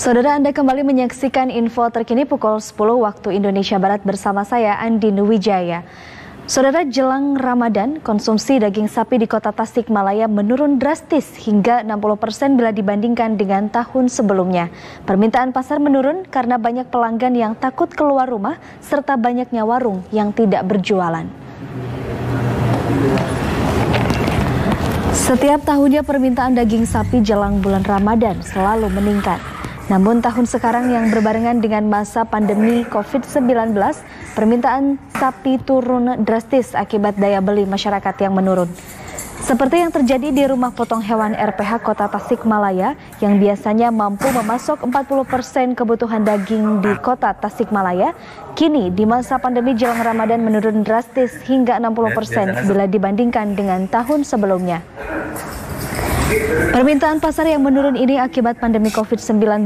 Saudara, Anda kembali menyaksikan info terkini pukul 10 waktu Indonesia Barat bersama saya Andin Wijaya. Saudara, jelang Ramadan, konsumsi daging sapi di kota Tasikmalaya menurun drastis hingga 60% bila dibandingkan dengan tahun sebelumnya. Permintaan pasar menurun karena banyak pelanggan yang takut keluar rumah serta banyaknya warung yang tidak berjualan. Setiap tahunnya permintaan daging sapi jelang bulan Ramadan selalu meningkat. Namun tahun sekarang yang berbarengan dengan masa pandemi COVID-19, permintaan sapi turun drastis akibat daya beli masyarakat yang menurun. Seperti yang terjadi di rumah potong hewan RPH Kota Tasikmalaya yang biasanya mampu memasok 40% kebutuhan daging di Kota Tasikmalaya, kini di masa pandemi jelang Ramadan menurun drastis hingga 60% bila dibandingkan dengan tahun sebelumnya. Permintaan pasar yang menurun ini akibat pandemi COVID-19,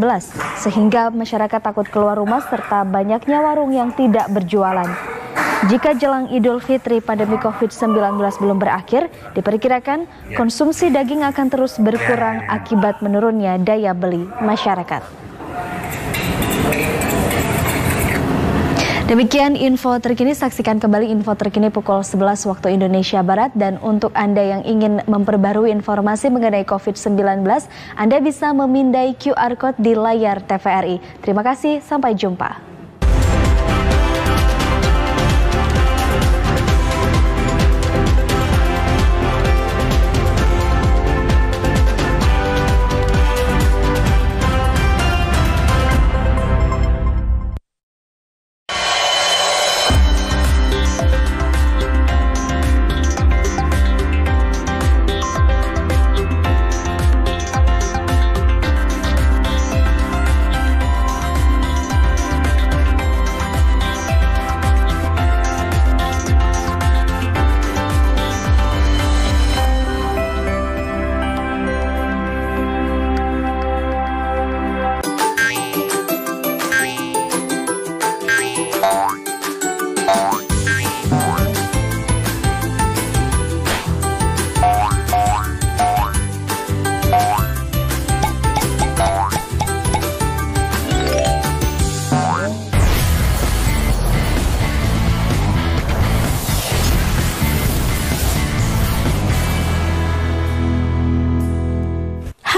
sehingga masyarakat takut keluar rumah serta banyaknya warung yang tidak berjualan. Jika jelang Idul Fitri pandemi COVID-19 belum berakhir, diperkirakan konsumsi daging akan terus berkurang akibat menurunnya daya beli masyarakat. Demikian info terkini, saksikan kembali info terkini pukul 11 waktu Indonesia Barat. Dan untuk Anda yang ingin memperbarui informasi mengenai COVID-19, Anda bisa memindai QR Code di layar TVRI. Terima kasih, sampai jumpa.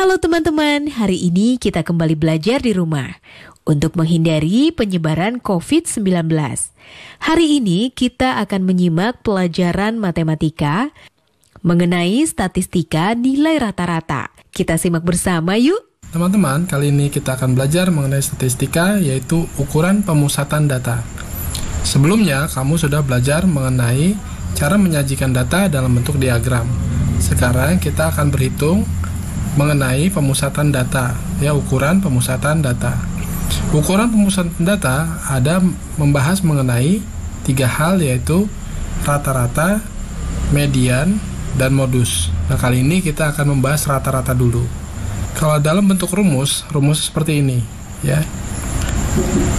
Halo teman-teman, hari ini kita kembali belajar di rumah untuk menghindari penyebaran COVID-19. Hari ini kita akan menyimak pelajaran matematika mengenai statistika nilai rata-rata. Kita simak bersama yuk. Teman-teman, kali ini kita akan belajar mengenai statistika, yaitu ukuran pemusatan data. Sebelumnya, kamu sudah belajar mengenai cara menyajikan data dalam bentuk diagram. Sekarang kita akan berhitung mengenai pemusatan data, ya, ukuran pemusatan data. Ukuran pemusatan data ada membahas mengenai 3 hal, yaitu rata-rata, median, dan modus. Nah, kali ini kita akan membahas rata-rata dulu. Kalau dalam bentuk rumus seperti ini, ya.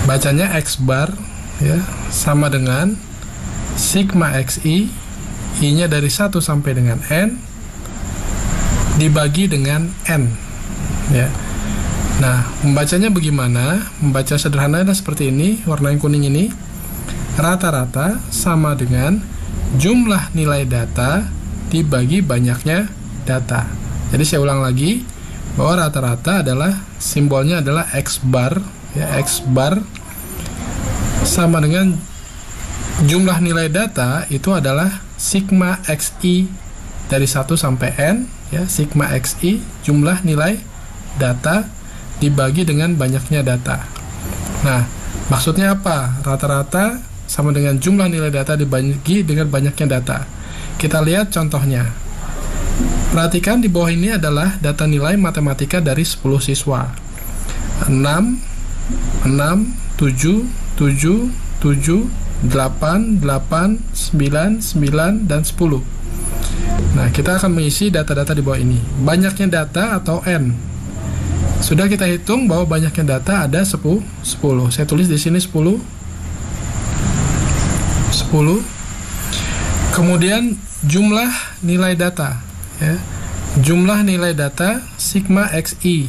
Bacanya X bar, ya, sama dengan sigma XI, I-nya dari 1 sampai dengan N, dibagi dengan N, ya. Nah, membacanya bagaimana? Membaca sederhananya seperti ini, warna yang kuning ini. Rata-rata sama dengan jumlah nilai data dibagi banyaknya data. Jadi saya ulang lagi, bahwa rata-rata adalah simbolnya adalah X bar, ya, X bar sama dengan jumlah nilai data itu adalah sigma XI dari 1 sampai N, ya, sigma XI jumlah nilai data dibagi dengan banyaknya data. Nah, maksudnya apa? Rata-rata sama dengan jumlah nilai data dibagi dengan banyaknya data. Kita lihat contohnya. Perhatikan di bawah ini adalah data nilai matematika dari 10 siswa. 6, 7, 7, 7, 8, 8, 9, 9, dan 10. Nah, kita akan mengisi data-data di bawah ini. Banyaknya data atau N. Sudah kita hitung bahwa banyaknya data ada 10. Saya tulis di sini 10. Kemudian jumlah nilai data, ya. Jumlah nilai data sigma XI,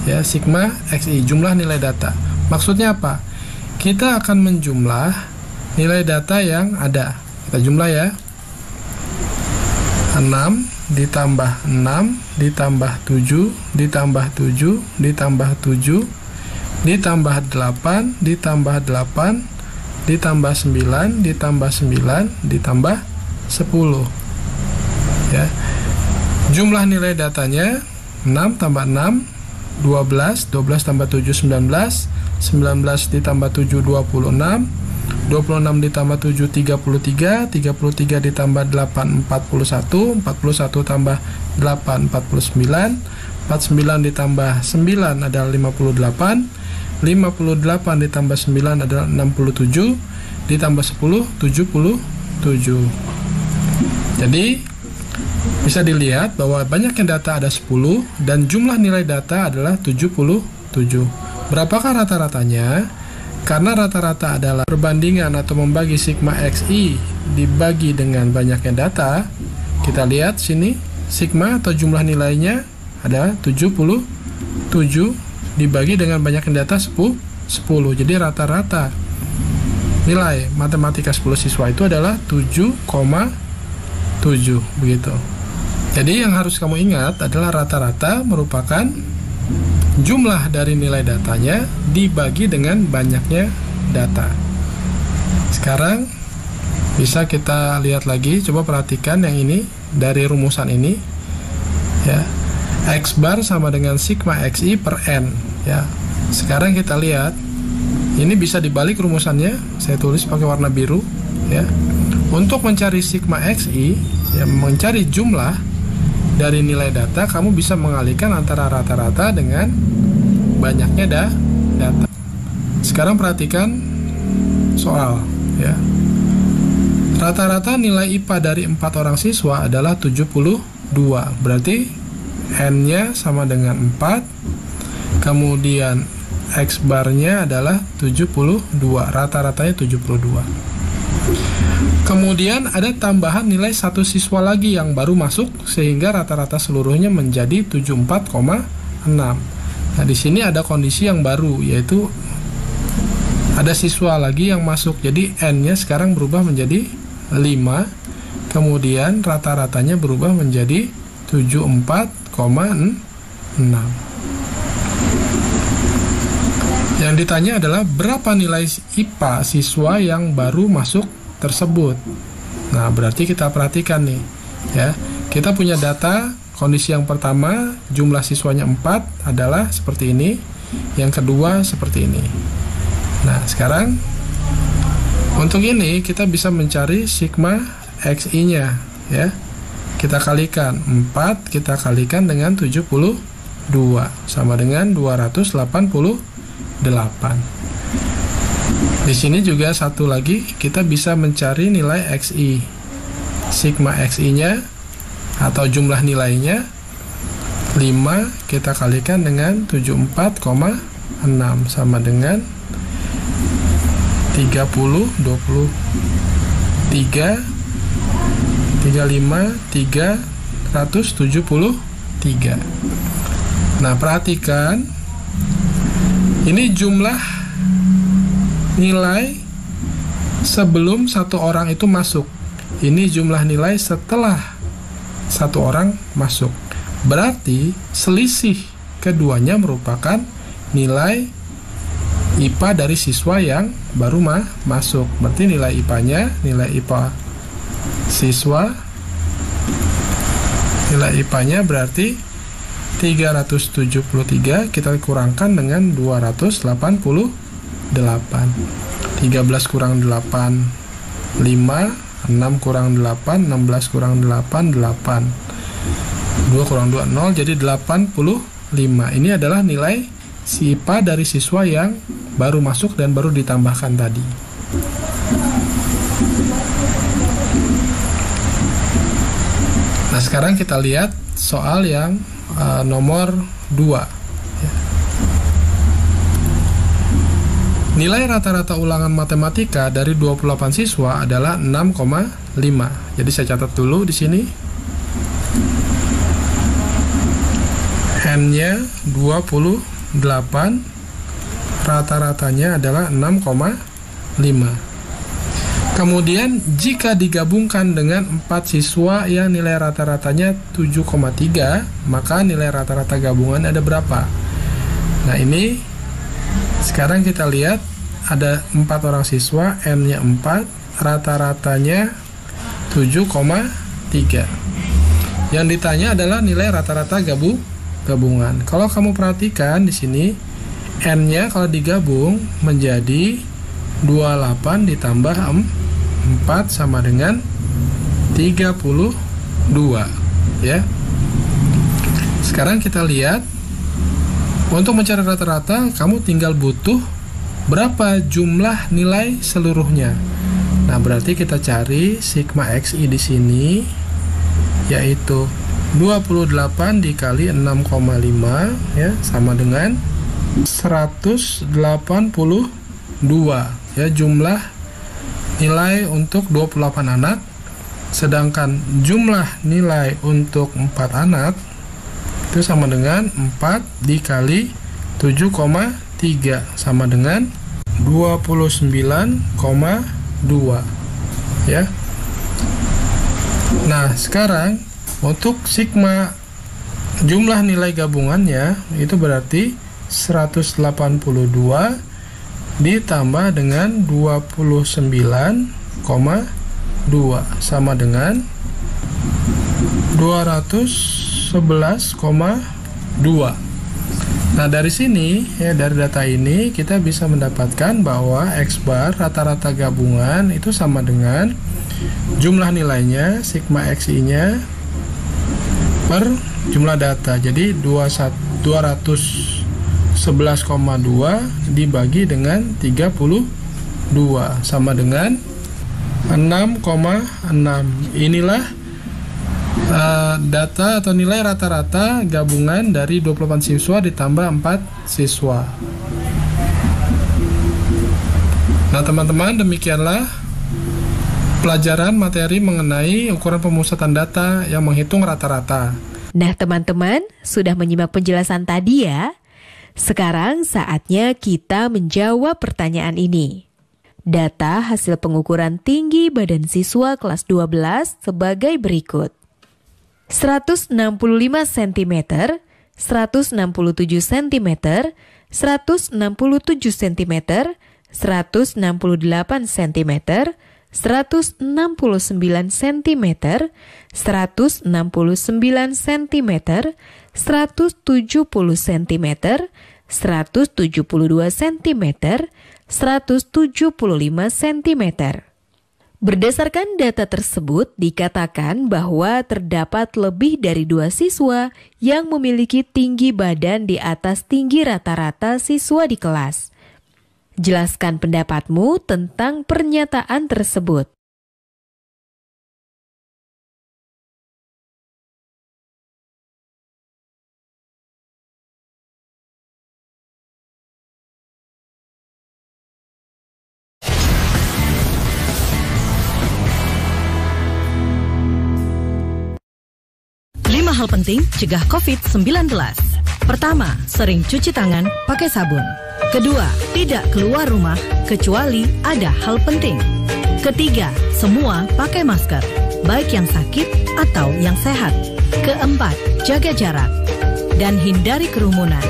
ya, sigma XI, jumlah nilai data. Maksudnya apa? Kita akan menjumlah nilai data yang ada. Kita jumlah ya. 6 ditambah 6 ditambah 7 ditambah 7 ditambah 7 ditambah 8 ditambah 8 ditambah 9 ditambah 9 ditambah 10 ya. Jumlah nilai datanya 6 tambah 6 12, 12 tambah 7 19, 19 ditambah 7 26, 26 ditambah 7 33, 33 ditambah 8 41, 41 tambah 8 49, 49 ditambah 9 adalah 58, 58 ditambah 9 adalah 67, ditambah 10 77. Jadi bisa dilihat bahwa banyaknya data ada 10 dan jumlah nilai data adalah 77. Berapakah rata-ratanya? Karena rata-rata adalah perbandingan atau membagi sigma XI dibagi dengan banyaknya data. Kita lihat sini, sigma atau jumlah nilainya ada 77 dibagi dengan banyaknya data 10. Jadi rata-rata nilai matematika 10 siswa itu adalah 7,7 begitu. Jadi yang harus kamu ingat adalah rata-rata merupakan jumlah dari nilai datanya dibagi dengan banyaknya data. Sekarang bisa kita lihat lagi, coba perhatikan yang ini dari rumusan ini ya. X bar sama dengan sigma XI per N ya. Sekarang kita lihat, ini bisa dibalik rumusannya, saya tulis pakai warna biru ya. Untuk mencari sigma XI ya, mencari jumlah dari nilai data, kamu bisa mengalihkan antara rata-rata dengan banyaknya data. Sekarang perhatikan soal ya. Rata-rata nilai IPA dari 4 orang siswa adalah 72. Berarti N-nya sama dengan 4. Kemudian X bar-nya adalah 72. Rata-ratanya 72. Kemudian ada tambahan nilai 1 siswa lagi yang baru masuk sehingga rata-rata seluruhnya menjadi 74,6. Nah, di sini ada kondisi yang baru, yaitu ada siswa lagi yang masuk. Jadi N-nya sekarang berubah menjadi 5. Kemudian rata-ratanya berubah menjadi 74,6. Yang ditanya adalah berapa nilai IPA siswa yang baru masuk tersebut. Nah, berarti kita perhatikan nih ya. Kita punya data, kondisi yang pertama jumlah siswanya 4 adalah seperti ini, yang kedua seperti ini. Nah, sekarang untuk ini kita bisa mencari sigma XI-nya ya. Kita kalikan 4, kita kalikan dengan 72 sama dengan 288. Di sini juga satu lagi, kita bisa mencari nilai XI. Sigma XI-nya atau jumlah nilainya 5 kita kalikan dengan 74,6 sama dengan 30, 23, 35, 373. Nah, perhatikan ini jumlah nilai sebelum satu orang itu masuk. Ini jumlah nilai setelah satu orang masuk. Berarti selisih keduanya merupakan nilai IPA dari siswa yang baru masuk. Berarti nilai IPA-nya, nilai IPA siswa, nilai IPA-nya berarti 373 kita kurangkan dengan 288. 13 kurang 8 5, 6 kurang 8 16 kurang 8 8, 2 kurang 2 0, jadi 85. Ini adalah nilai si IPA dari siswa yang baru masuk dan baru ditambahkan tadi. Nah, sekarang kita lihat soal yang nomor 2. Nilai rata-rata ulangan matematika dari 28 siswa adalah 6,5. Jadi saya catat dulu di sini. N-nya 28. rata-ratanya adalah 6,5. Kemudian jika digabungkan dengan 4 siswa yang nilai rata-ratanya 7,3, maka nilai rata-rata gabungan ada berapa? Nah, ini sekarang kita lihat ada 4 orang siswa, N-nya 4, rata-ratanya 7,3. Yang ditanya adalah nilai rata-rata gabungan. Kalau kamu perhatikan di sini, N-nya kalau digabung menjadi 28 ditambah 4 sama dengan 32, ya. Sekarang kita lihat, untuk mencari rata-rata kamu tinggal butuh berapa jumlah nilai seluruhnya. Nah, berarti kita cari sigma XI di sini, yaitu 28 dikali 6,5, ya, sama dengan 182, ya, jumlah nilai untuk 28 anak, sedangkan jumlah nilai untuk 4 anak itu sama dengan 4 dikali 7,3 sama dengan 29,2, ya. Nah, sekarang untuk sigma jumlah nilai gabungannya itu berarti 182 ditambah dengan 29,2 sama dengan 211,2. Nah, dari sini, ya, dari data ini kita bisa mendapatkan bahwa X bar rata-rata gabungan itu sama dengan jumlah nilainya sigma XI-nya per jumlah data. Jadi 211,2 dibagi dengan 32 sama dengan 6,6. Inilah data atau nilai rata-rata gabungan dari 28 siswa ditambah 4 siswa. Nah, teman-teman, demikianlah pelajaran materi mengenai ukuran pemusatan data yang menghitung rata-rata. Nah, teman-teman, sudah menyimak penjelasan tadi ya? Sekarang saatnya kita menjawab pertanyaan ini. Data hasil pengukuran tinggi badan siswa kelas 12 sebagai berikut. 165 cm, 167 cm, 167 cm, 168 cm, 169 cm, 169 cm, 170 cm, 172 cm, 175 cm. Berdasarkan data tersebut, dikatakan bahwa terdapat lebih dari 2 siswa yang memiliki tinggi badan di atas tinggi rata-rata siswa di kelas. Jelaskan pendapatmu tentang pernyataan tersebut. Hal penting cegah COVID-19. Pertama, sering cuci tangan pakai sabun. Kedua, tidak keluar rumah kecuali ada hal penting. Ketiga, semua pakai masker, baik yang sakit atau yang sehat. Keempat, jaga jarak dan hindari kerumunan.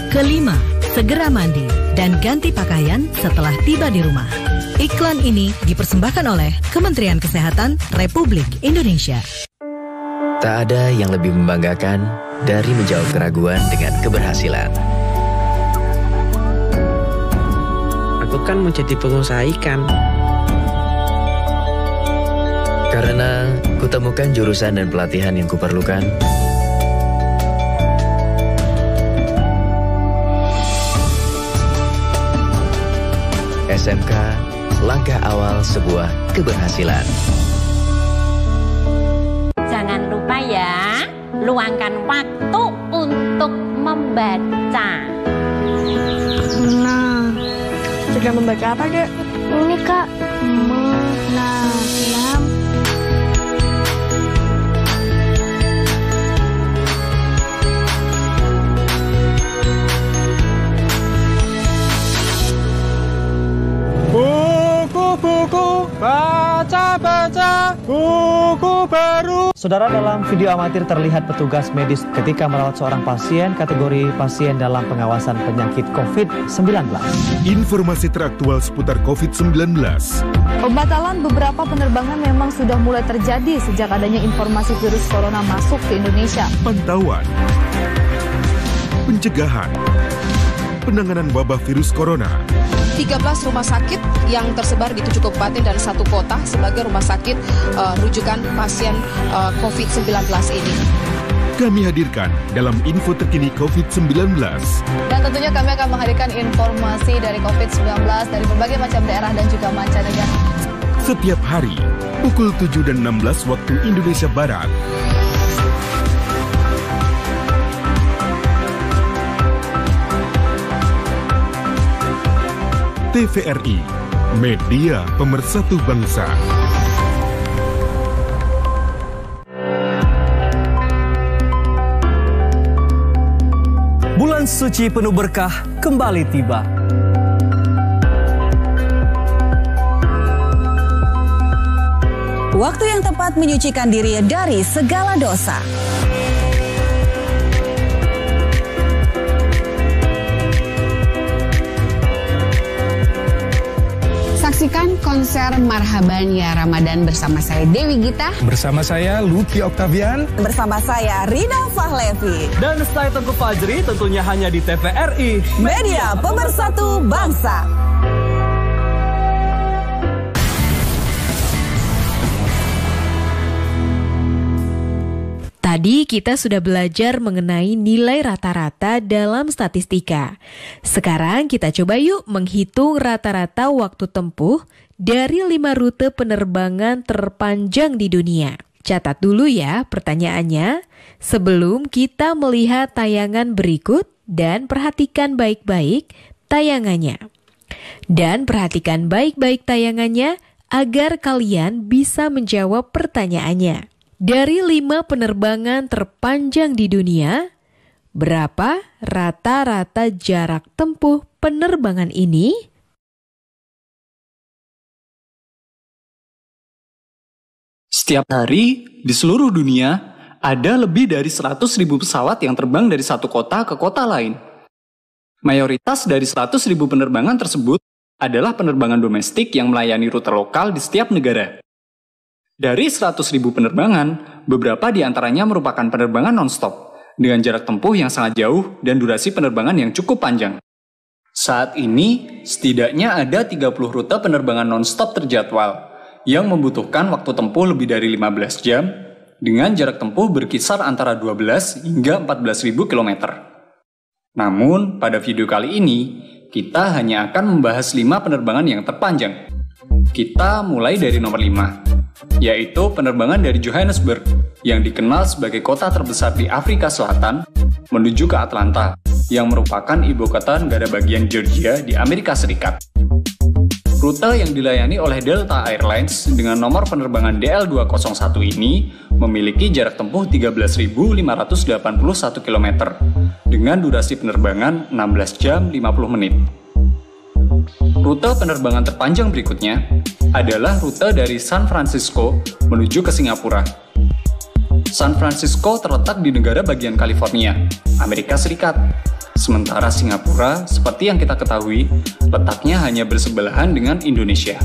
Kelima, segera mandi dan ganti pakaian setelah tiba di rumah. Iklan ini dipersembahkan oleh Kementerian Kesehatan Republik Indonesia. Tak ada yang lebih membanggakan dari menjawab keraguan dengan keberhasilan. Aku kan mau jadi pengusaha ikan. Karena kutemukan jurusan dan pelatihan yang kuperlukan. SMK, langkah awal sebuah keberhasilan. Jangan lupa ya, luangkan waktu untuk membaca. Nah, sudah membaca apa, Dek? Ini, Kak. Menanam. Buku baru. Saudara, dalam video amatir terlihat petugas medis ketika merawat seorang pasien kategori pasien dalam pengawasan penyakit COVID-19. Informasi teraktual seputar COVID-19. Pembatalan beberapa penerbangan memang sudah mulai terjadi sejak adanya informasi virus corona masuk ke Indonesia. Pantauan, pencegahan, penanganan wabah virus corona. 13 rumah sakit yang tersebar di 7 kabupaten dan 1 kota sebagai rumah sakit rujukan pasien COVID-19 ini. Kami hadirkan dalam info terkini COVID-19. Dan tentunya kami akan menghadirkan informasi dari COVID-19 dari berbagai macam daerah dan juga mancanegara. Setiap hari, pukul 7 dan 16 waktu Indonesia Barat. TVRI, media pemersatu bangsa. Bulan suci penuh berkah kembali tiba. Waktu yang tepat menyucikan diri dari segala dosa. Saksikan konser Marhaban Ya Ramadan bersama saya Dewi Gita. Bersama saya Lutfi Oktavian. Bersama saya Rina Fahlevi. Dan saya Tengku Fajri, tentunya hanya di TVRI, media pemersatu bangsa. Tadi kita sudah belajar mengenai nilai rata-rata dalam statistika. Sekarang kita coba yuk menghitung rata-rata waktu tempuh dari 5 rute penerbangan terpanjang di dunia. Catat dulu ya pertanyaannya sebelum kita melihat tayangan berikut dan perhatikan baik-baik tayangannya. Dan perhatikan baik-baik tayangannya agar kalian bisa menjawab pertanyaannya. Dari 5 penerbangan terpanjang di dunia, berapa rata-rata jarak tempuh penerbangan ini? Setiap hari di seluruh dunia ada lebih dari 100.000 pesawat yang terbang dari satu kota ke kota lain. Mayoritas dari 100.000 penerbangan tersebut adalah penerbangan domestik yang melayani rute lokal di setiap negara. Dari 100.000 penerbangan, beberapa di antaranya merupakan penerbangan non-stop, dengan jarak tempuh yang sangat jauh dan durasi penerbangan yang cukup panjang. Saat ini, setidaknya ada 30 rute penerbangan non-stop terjadwal, yang membutuhkan waktu tempuh lebih dari 15 jam, dengan jarak tempuh berkisar antara 12 hingga 14.000 km. Namun, pada video kali ini, kita hanya akan membahas 5 penerbangan yang terpanjang. Kita mulai dari nomor 5. Yaitu penerbangan dari Johannesburg yang dikenal sebagai kota terbesar di Afrika Selatan menuju ke Atlanta yang merupakan ibu kota negara bagian Georgia di Amerika Serikat. Rute yang dilayani oleh Delta Airlines dengan nomor penerbangan DL201 ini memiliki jarak tempuh 13.581 km dengan durasi penerbangan 16 jam 50 menit. Rute penerbangan terpanjang berikutnya adalah rute dari San Francisco menuju ke Singapura. San Francisco terletak di negara bagian California, Amerika Serikat. Sementara Singapura, seperti yang kita ketahui, letaknya hanya bersebelahan dengan Indonesia.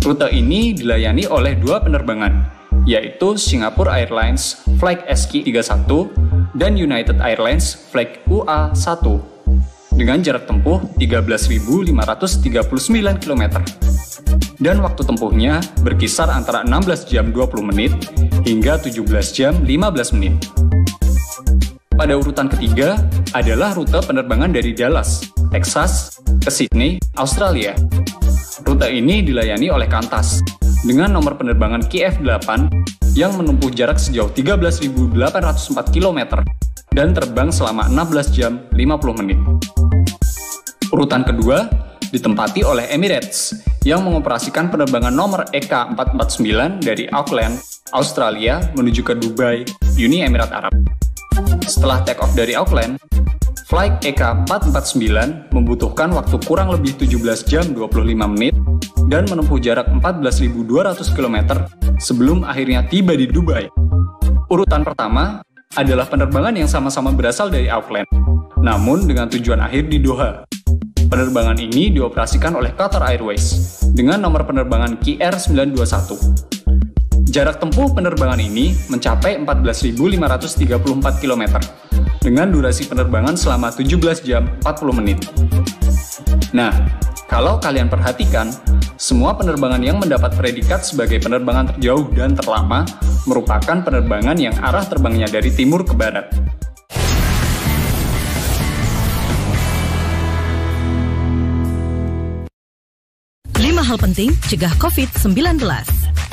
Rute ini dilayani oleh 2 penerbangan, yaitu Singapore Airlines Flight SQ31 dan United Airlines Flight UA1. Dengan jarak tempuh 13.539 km. Dan waktu tempuhnya berkisar antara 16 jam 20 menit hingga 17 jam 15 menit. Pada urutan ketiga adalah rute penerbangan dari Dallas, Texas, ke Sydney, Australia. Rute ini dilayani oleh Qantas dengan nomor penerbangan QF8 yang menempuh jarak sejauh 13.804 km dan terbang selama 16 jam 50 menit. Urutan kedua ditempati oleh Emirates yang mengoperasikan penerbangan nomor EK449 dari Auckland, Australia menuju ke Dubai, Uni Emirat Arab. Setelah take off dari Auckland, flight EK449 membutuhkan waktu kurang lebih 17 jam 25 menit dan menempuh jarak 14.200 km sebelum akhirnya tiba di Dubai. Urutan pertama adalah penerbangan yang sama-sama berasal dari Auckland, namun dengan tujuan akhir di Doha. Penerbangan ini dioperasikan oleh Qatar Airways dengan nomor penerbangan QR921. Jarak tempuh penerbangan ini mencapai 14.534 km dengan durasi penerbangan selama 17 jam 40 menit. Nah, kalau kalian perhatikan, semua penerbangan yang mendapat predikat sebagai penerbangan terjauh dan terlama merupakan penerbangan yang arah terbangnya dari timur ke barat. Lima hal penting cegah COVID-19.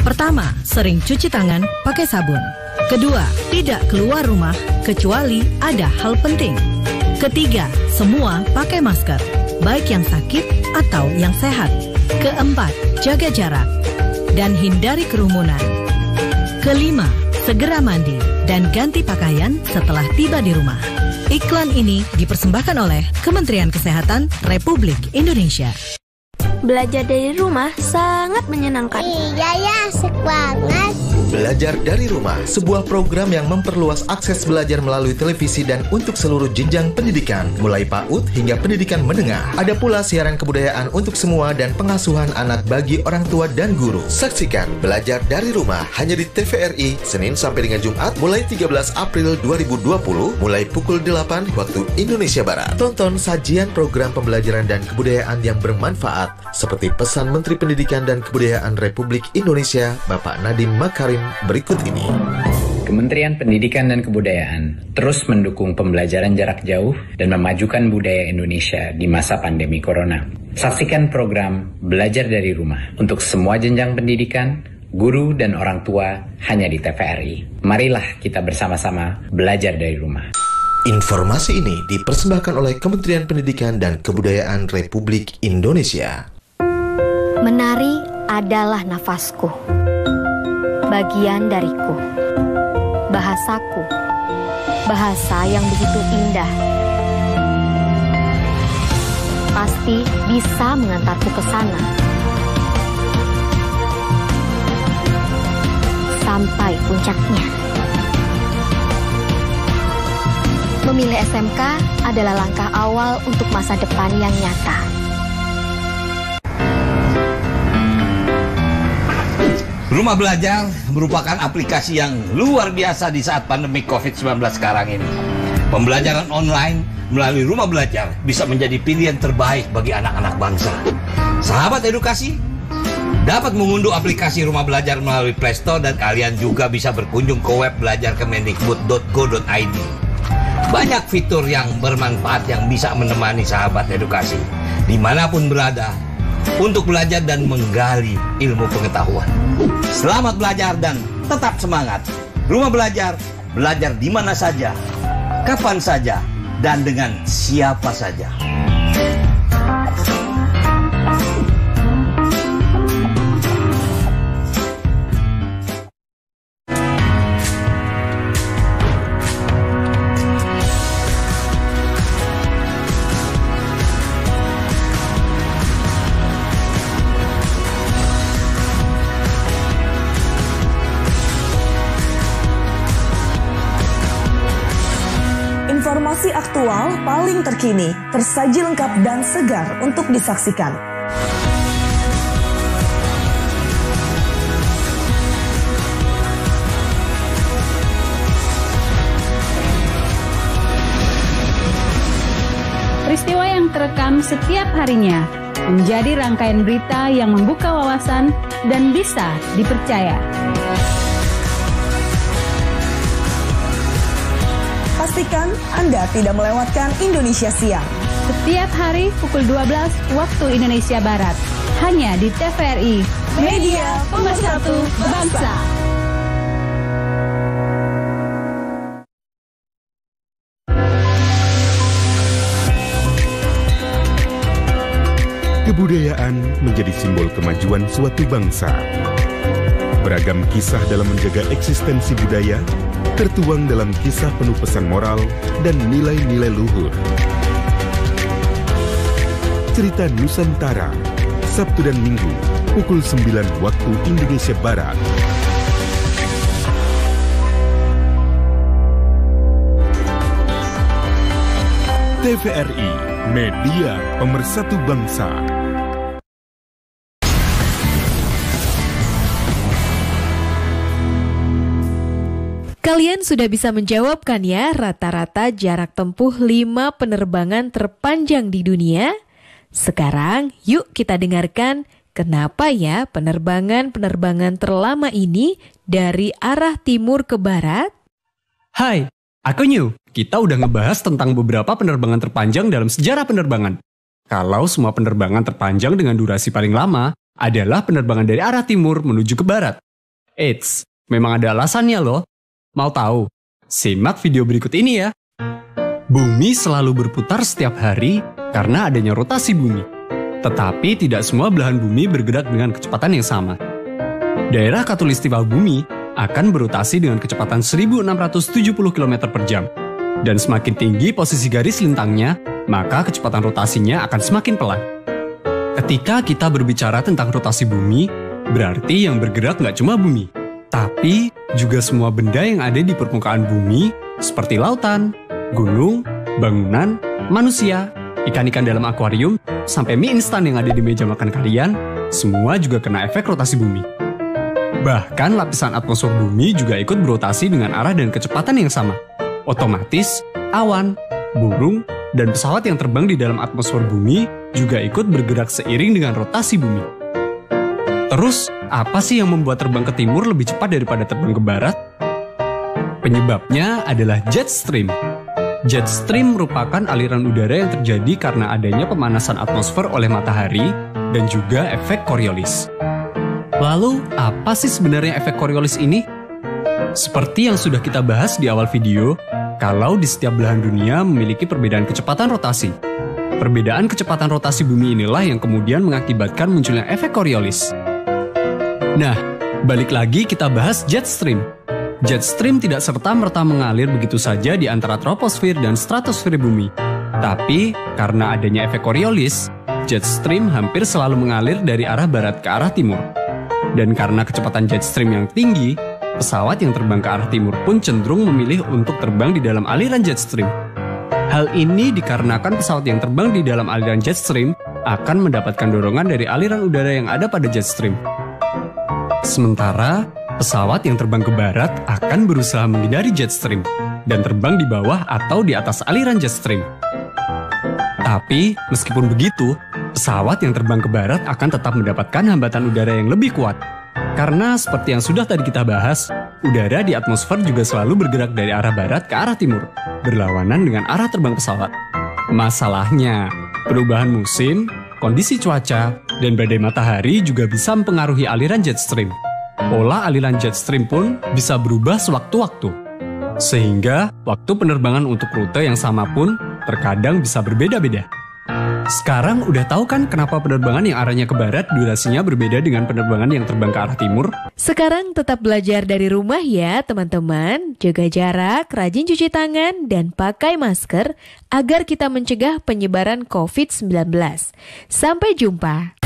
Pertama, sering cuci tangan pakai sabun. Kedua, tidak keluar rumah kecuali ada hal penting. Ketiga, semua pakai masker, baik yang sakit atau yang sehat. Keempat, jaga jarak dan hindari kerumunan. Kelima, segera mandi dan ganti pakaian setelah tiba di rumah. Iklan ini dipersembahkan oleh Kementerian Kesehatan Republik Indonesia. Belajar dari rumah sangat menyenangkan. Iya ya, asik banget. Belajar dari Rumah, sebuah program yang memperluas akses belajar melalui televisi dan untuk seluruh jenjang pendidikan, mulai PAUD hingga pendidikan menengah. Ada pula siaran kebudayaan untuk semua dan pengasuhan anak bagi orang tua dan guru. Saksikan Belajar dari Rumah hanya di TVRI, Senin sampai dengan Jumat, mulai 13 April 2020, mulai pukul 8 waktu Indonesia Barat. Tonton sajian program pembelajaran dan kebudayaan yang bermanfaat, seperti pesan Menteri Pendidikan dan Kebudayaan Republik Indonesia, Bapak Nadiem Makarim berikut ini. Kementerian Pendidikan dan Kebudayaan terus mendukung pembelajaran jarak jauh dan memajukan budaya Indonesia di masa pandemi corona. Saksikan program Belajar dari Rumah untuk semua jenjang pendidikan, guru dan orang tua hanya di TVRI. Marilah kita bersama-sama belajar dari rumah. Informasi ini dipersembahkan oleh Kementerian Pendidikan dan Kebudayaan Republik Indonesia. Menari adalah nafasku, bagian dariku, bahasaku, bahasa yang begitu indah. Pasti bisa mengantarku ke sana. Sampai puncaknya. Memilih SMK adalah langkah awal untuk masa depan yang nyata. Rumah Belajar merupakan aplikasi yang luar biasa di saat pandemi COVID-19 sekarang ini. Pembelajaran online melalui Rumah Belajar bisa menjadi pilihan terbaik bagi anak-anak bangsa. Sahabat edukasi, dapat mengunduh aplikasi Rumah Belajar melalui Play Store dan kalian juga bisa berkunjung ke web belajarkemendikbud.go.id. Banyak fitur yang bermanfaat yang bisa menemani sahabat edukasi dimanapun berada untuk belajar dan menggali ilmu pengetahuan. Selamat belajar dan tetap semangat. Rumah Belajar, belajar di mana saja, kapan saja, dan dengan siapa saja. Informasi aktual paling terkini, tersaji lengkap dan segar untuk disaksikan. Peristiwa yang terekam setiap harinya menjadi rangkaian berita yang membuka wawasan dan bisa dipercaya. Pastikan Anda tidak melewatkan Indonesia Siang. Setiap hari pukul 12 waktu Indonesia Barat. Hanya di TVRI, Media Pemersatu Bangsa. Kebudayaan menjadi simbol kemajuan suatu bangsa. Beragam kisah dalam menjaga eksistensi budaya tertuang dalam kisah penuh pesan moral dan nilai-nilai luhur. Cerita Nusantara, Sabtu dan Minggu, pukul 9 waktu Indonesia Barat. TVRI, media pemersatu bangsa. Kalian sudah bisa menjawabkan ya rata-rata jarak tempuh 5 penerbangan terpanjang di dunia? Sekarang yuk kita dengarkan kenapa ya penerbangan terlama ini dari arah timur ke barat? Hai, aku New. Kita udah ngebahas tentang beberapa penerbangan terpanjang dalam sejarah penerbangan. Kalau semua penerbangan terpanjang dengan durasi paling lama adalah penerbangan dari arah timur menuju ke barat. Eits, memang ada alasannya loh. Mau tahu? Simak video berikut ini ya. Bumi selalu berputar setiap hari karena adanya rotasi bumi. Tetapi tidak semua belahan bumi bergerak dengan kecepatan yang sama. Daerah khatulistiwa bumi akan berotasi dengan kecepatan 1670 km per jam. Dan semakin tinggi posisi garis lintangnya, maka kecepatan rotasinya akan semakin pelan. Ketika kita berbicara tentang rotasi bumi, berarti yang bergerak nggak cuma bumi, tapi juga semua benda yang ada di permukaan bumi, seperti lautan, gunung, bangunan, manusia, ikan-ikan dalam akuarium, sampai mie instan yang ada di meja makan kalian, semua juga kena efek rotasi bumi. Bahkan lapisan atmosfer bumi juga ikut berotasi dengan arah dan kecepatan yang sama. Otomatis, awan, burung, dan pesawat yang terbang di dalam atmosfer bumi juga ikut bergerak seiring dengan rotasi bumi. Terus, apa sih yang membuat terbang ke timur lebih cepat daripada terbang ke barat? Penyebabnya adalah jet stream. Jet stream merupakan aliran udara yang terjadi karena adanya pemanasan atmosfer oleh matahari dan juga efek Coriolis. Lalu, apa sih sebenarnya efek Coriolis ini? Seperti yang sudah kita bahas di awal video, kalau di setiap belahan dunia memiliki perbedaan kecepatan rotasi. Perbedaan kecepatan rotasi bumi inilah yang kemudian mengakibatkan munculnya efek Coriolis. Nah, balik lagi kita bahas jet stream. Jet stream tidak serta-merta mengalir begitu saja di antara troposfer dan stratosfer bumi. Tapi, karena adanya efek Coriolis, jet stream hampir selalu mengalir dari arah barat ke arah timur. Dan karena kecepatan jet stream yang tinggi, pesawat yang terbang ke arah timur pun cenderung memilih untuk terbang di dalam aliran jet stream. Hal ini dikarenakan pesawat yang terbang di dalam aliran jet stream akan mendapatkan dorongan dari aliran udara yang ada pada jet stream. Sementara, pesawat yang terbang ke barat akan berusaha menghindari jet stream dan terbang di bawah atau di atas aliran jet stream. Tapi, meskipun begitu, pesawat yang terbang ke barat akan tetap mendapatkan hambatan udara yang lebih kuat. Karena seperti yang sudah tadi kita bahas, udara di atmosfer juga selalu bergerak dari arah barat ke arah timur, berlawanan dengan arah terbang pesawat. Masalahnya, perubahan musim, kondisi cuaca, dan badai matahari juga bisa mempengaruhi aliran jet stream. Pola aliran jet stream pun bisa berubah sewaktu-waktu. Sehingga, waktu penerbangan untuk rute yang sama pun terkadang bisa berbeda-beda. Sekarang udah tahu kan kenapa penerbangan yang arahnya ke barat durasinya berbeda dengan penerbangan yang terbang ke arah timur? Sekarang tetap belajar dari rumah ya teman-teman. Jaga jarak, rajin cuci tangan, dan pakai masker agar kita mencegah penyebaran COVID-19. Sampai jumpa.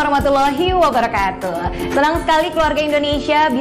warahmatullahi wabarakatuh. Senang sekali keluarga Indonesia bisa